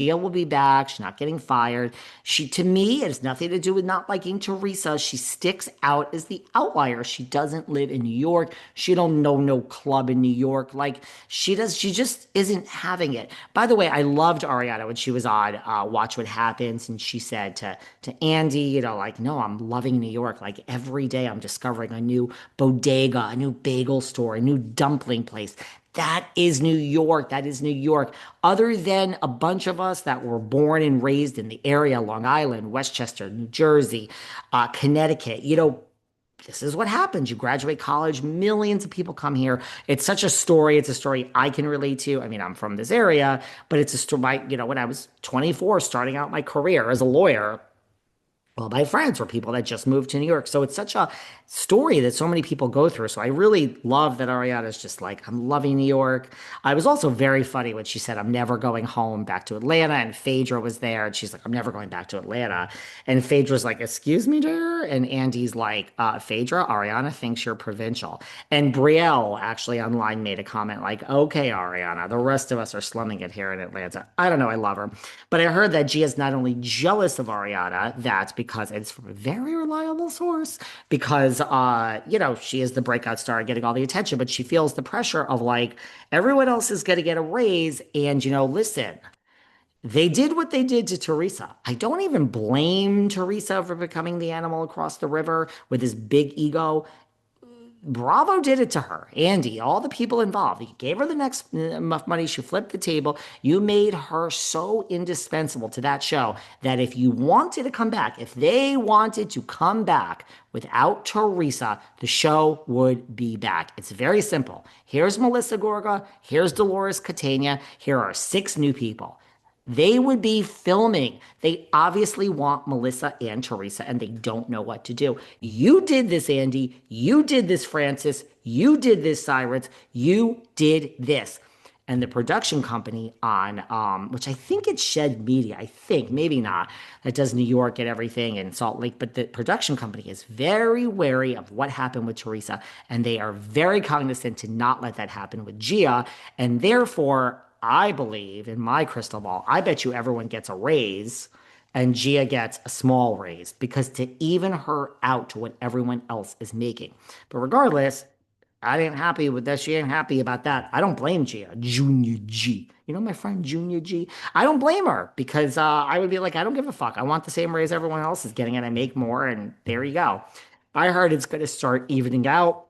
Gia will be back. She's not getting fired. She, to me, it has nothing to do with not liking Teresa. She sticks out as the outlier. She doesn't live in New York. She don't know no club in New York. Like she does, she just isn't having it. By the way, I loved Ariana when she was on Watch What Happens, and she said to Andy, you know, like, no, I'm loving New York. Like every day I'm discovering a new bodega, a new bagel store, a new dumpling place. That is New York. That is New York. Other than a bunch of us that were born and raised in the area, Long Island, Westchester, New Jersey, Connecticut, you know, this is what happens. You graduate college, millions of people come here. It's such a story. It's a story I can relate to. I mean, I'm from this area, but it's a story, you know, when I was 24, starting out my career as a lawyer, well, my friends were people that just moved to New York. So it's such a story that so many people go through. So I really love that Ariana's just like, I'm loving New York. I was also very funny when she said, I'm never going home back to Atlanta. And Phaedra was there. And she's like, I'm never going back to Atlanta. And Phaedra's like, excuse me, dear. And Andy's like, Phaedra, Ariana thinks you're provincial. And Brielle actually online made a comment like, okay, Ariana, the rest of us are slumming it here in Atlanta. I don't know. I love her. But I heard that Gia's not only jealous of Ariana, that's because it's from a very reliable source, because you know, she is the breakout star getting all the attention, but she feels the pressure of like everyone else is gonna get a raise. And you know, listen, they did what they did to Teresa. I don't even blame Teresa for becoming the animal across the river with his big ego. Bravo did it to her. Andy, all the people involved. He gave her the next enough money. She flipped the table. You made her so indispensable to that show that if you wanted to come back, if they wanted to come back without Teresa, the show would be back. It's very simple. Here's Melissa Gorga. Here's Dolores Catania. Here are six new people. They would be filming. They obviously want Melissa and Teresa, and they don't know what to do. You did this, Andy. You did this, Francis. You did this, Cyrus. You did this. And the production company on, which I think it's Shed Media, I think, maybe not, that does New York and everything and Salt Lake, but the production company is very wary of what happened with Teresa, and they are very cognizant to not let that happen with Gia, and therefore, I believe in my crystal ball, I bet you everyone gets a raise and Gia gets a small raise because to even her out to what everyone else is making. But regardless, I ain't happy with that. She ain't happy about that. I don't blame Gia. Junior G. You know my friend Junior G? I don't blame her because I would be like, I don't give a fuck. I want the same raise everyone else is getting and I make more. And there you go. I heard it's going to start evening out.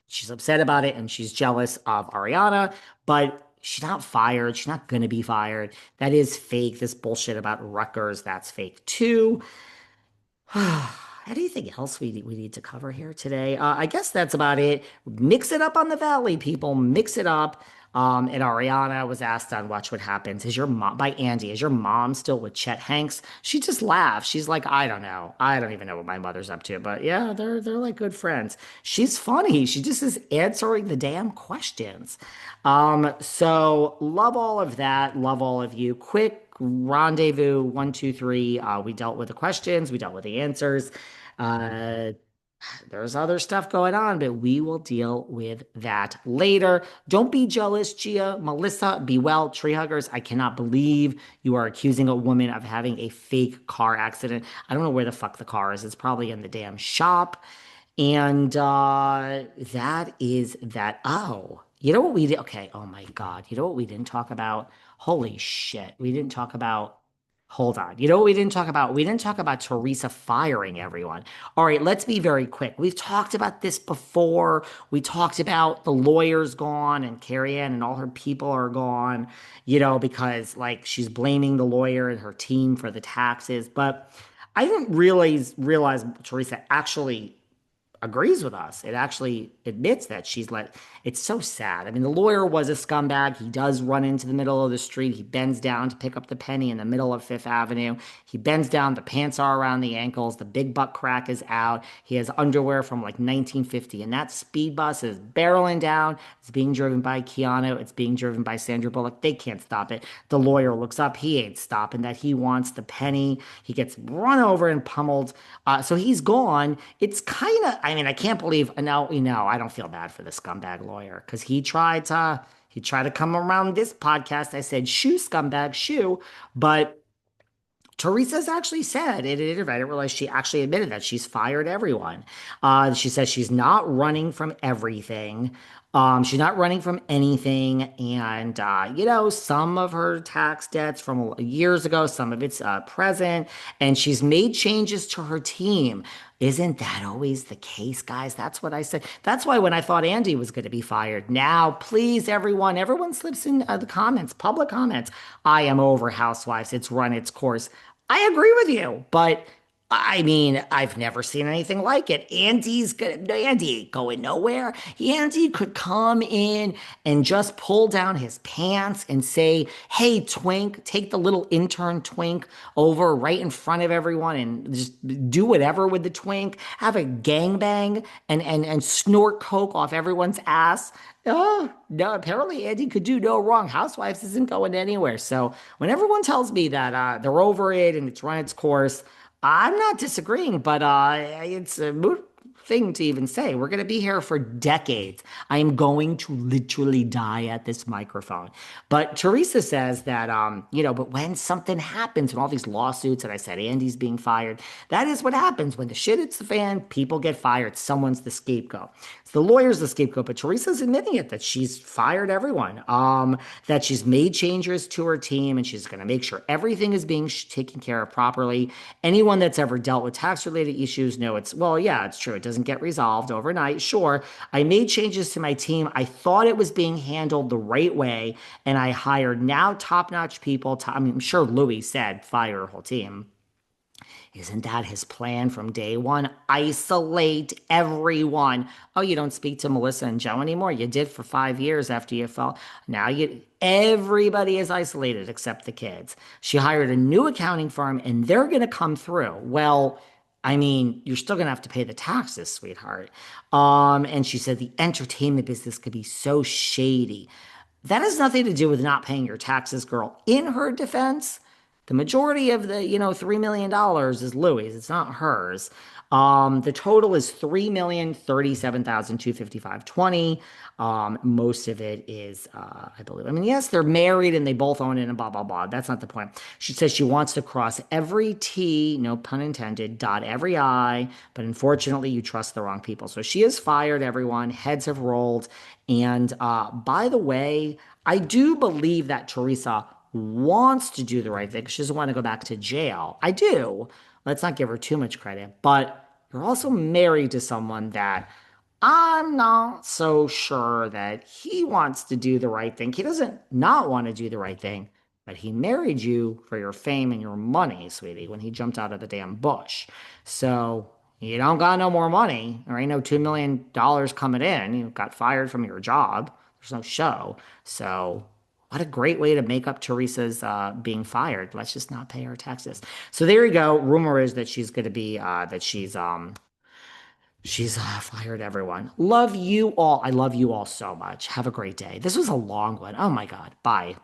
She's upset about it and she's jealous of Ariana, but she's not fired. She's not going to be fired. That is fake. This bullshit about Rutgers, that's fake too. Anything else we need to cover here today? I guess that's about it. Mix it up on the Valley, people. Mix it up. And Ariana was asked on Watch What Happens. Is your mom by Andy? Is your mom still with Chet Hanks? She just laughed. She's like, I don't know. I don't even know what my mother's up to. But yeah, they're like good friends. She's funny. She just is answering the damn questions. So love all of that. Love all of you. Quick rendezvous. One, two, three. We dealt with the questions. We dealt with the answers. Uh, there's other stuff going on, but we will deal with that later. Don't be jealous, Gia, Melissa, be well, Tre Huggers. I cannot believe you are accusing a woman of having a fake car accident. I don't know where the fuck the car is. It's probably in the damn shop. And that is that. Oh, you know what we did? Okay. Oh my God. You know what we didn't talk about? Holy shit. We didn't talk about. Hold on. You know what we didn't talk about? We didn't talk about Teresa firing everyone. All right, let's be very quick. We've talked about this before. We talked about the lawyer's gone and Carrie Ann and all her people are gone, you know, because like she's blaming the lawyer and her team for the taxes. But I didn't realize Teresa actually agrees with us. It actually admits that she's let it's so sad. I mean, the lawyer was a scumbag. He does run into the middle of the street. He bends down to pick up the penny in the middle of Fifth Avenue. He bends down, the pants are around the ankles, the big butt crack is out. He has underwear from like 1950, and that speed bus is barreling down. It's being driven by Keanu, it's being driven by Sandra Bullock. They can't stop it. The lawyer looks up, he ain't stopping that. He wants the penny. He gets run over and pummeled. So he's gone. It's kind of, I mean, I can't believe now, you know, I don't feel bad for the scumbag lawyer because He tried to come around this podcast. I said, shoo, scumbag, shoo. But Teresa's actually said in an interview, I didn't realize she actually admitted that she's fired everyone. She says she's not running from everything. She's not running from anything. And, some of her tax debts from years ago, some of it's present. And she's made changes to her team. Isn't that always the case, guys? That's what I said. That's why when I thought Andy was going to be fired, now, please, everyone slips in the comments, public comments. I am over Housewives. It's run its course. I agree with you, but I mean, I've never seen anything like it. Andy ain't going nowhere. Andy could come in and just pull down his pants and say, "Hey, Twink, take the little intern Twink over right in front of everyone and just do whatever with the Twink. Have a gangbang and snort coke off everyone's ass." Oh, no, apparently Andy could do no wrong. Housewives isn't going anywhere. So when everyone tells me that they're over it and it's run its course, I'm not disagreeing, but it's a moot thing to even say. We're going to be here for decades. I am going to literally die at this microphone. But Teresa says that, but when something happens and all these lawsuits, and I said Andy's being fired, that is what happens. When the shit hits the fan, people get fired. Someone's the scapegoat. The lawyer's the scapegoat, but Teresa's admitting it that she's fired everyone, that she's made changes to her team, and she's going to make sure everything is being taken care of properly. Anyone that's ever dealt with tax related issues know yeah, it's true. It doesn't get resolved overnight. Sure, I made changes to my team. I thought it was being handled the right way, and I hired now top notch people. I'm sure Louie said fire her whole team. Isn't that his plan from day one? Isolate everyone. Oh, you don't speak to Melissa and Joe anymore? You did for 5 years after you fell. Everybody is isolated except the kids. She hired a new accounting firm and they're going to come through. Well, I mean, you're still going to have to pay the taxes, sweetheart. And she said the entertainment business could be so shady. That has nothing to do with not paying your taxes, girl. In her defense, the majority of the, $3 million is Louie's. It's not hers. The total is 3,037,255.20. Most of it is, I believe. I mean, yes, they're married and they both own it and blah, blah, blah. That's not the point. She says she wants to cross every T, no pun intended, dot every I, but unfortunately, you trust the wrong people. So she has fired everyone. Heads have rolled. And by the way, I do believe that Teresa wants to do the right thing. She doesn't want to go back to jail. I do. Let's not give her too much credit. But you're also married to someone that I'm not so sure that he wants to do the right thing. He doesn't not want to do the right thing, but he married you for your fame and your money, sweetie, when he jumped out of the damn bush. So you don't got no more money. There ain't no $2 million coming in. You got fired from your job. There's no show. So what a great way to make up Teresa's being fired. Let's just not pay her taxes. So there you go. Rumor is that she's going to be she's fired everyone. Love you all. I love you all so much. Have a great day. This was a long one. Oh my God. Bye.